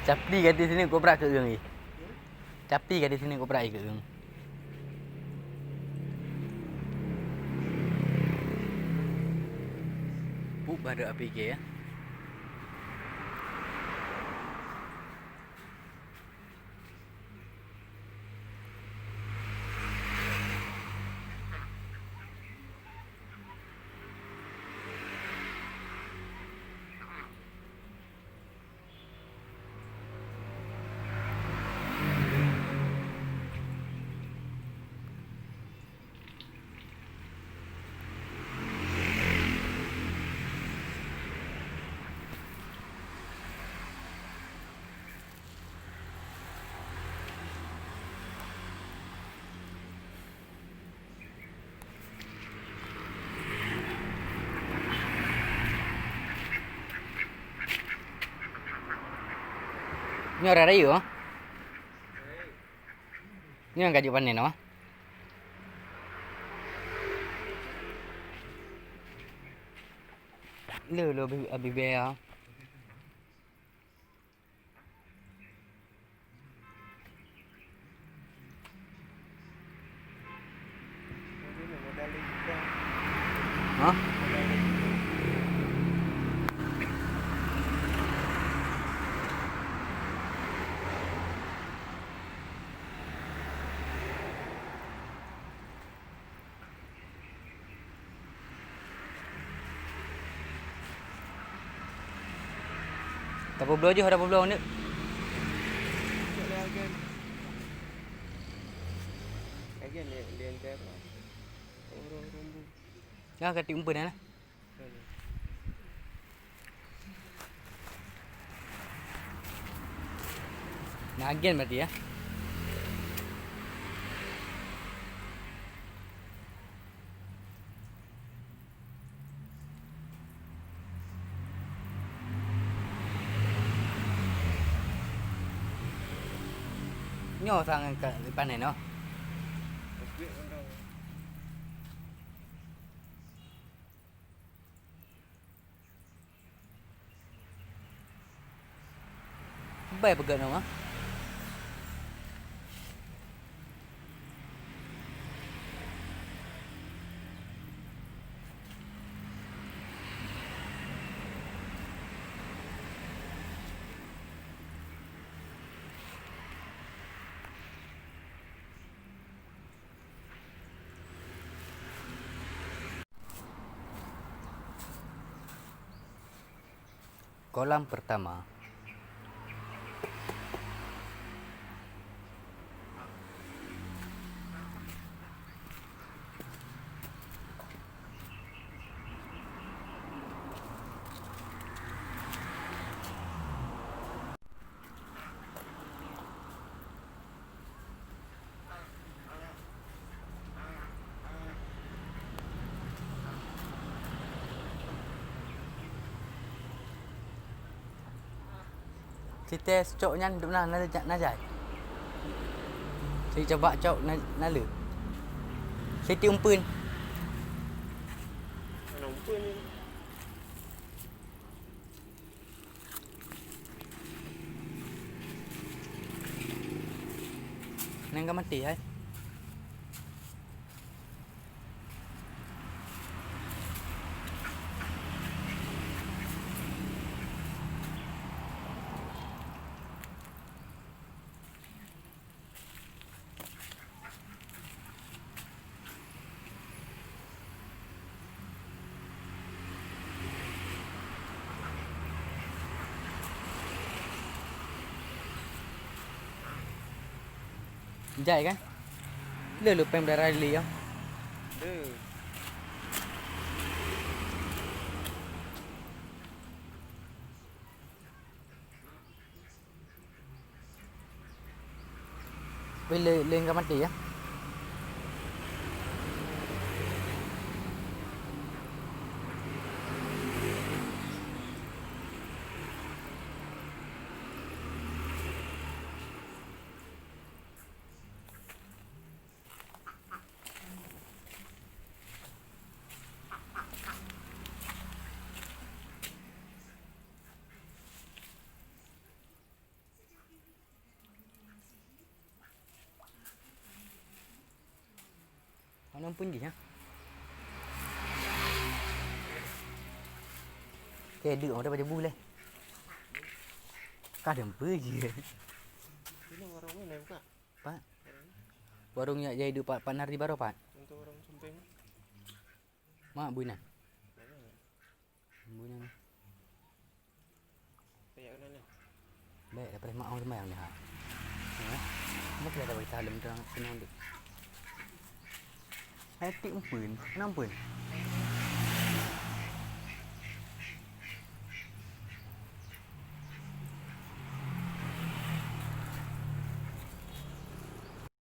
Capli kat di sini koprak ke ương. Capli kat di sini koprak ke ương. Baru api ke ya. Ni orang rayu. Ni orang kaji panen no. Lo abi bea. Hah? Tak apa blow je, ada apa blow ni? Again, dia entah apa. Orang rumbu. Ya, kati umpan lah. Nak again berarti ya. Nyo sang panen no. Baik pegat nama. Kolam pertama. Kita coknya duk nak jai. Saya coba cok nala. Saya umpan. Mana umpan ni? Nang mati hai. Jai kan? Lu pengen berdarah li ya. Bila leng mati ya. Mana pun je, ha? Kaya orang daripada boleh. Kadang apa je. Ini warung mana buka? Pak. Warung yang jadi Pak Nardi baru, Pak. Untuk warung sumpeng. Mak buinan. Mana? Buinan. Kayak mana? Baik daripada mak orang sembahyang dah. Ha. Mak dah bagi salam terang senang dik. Hati pun, kenapa?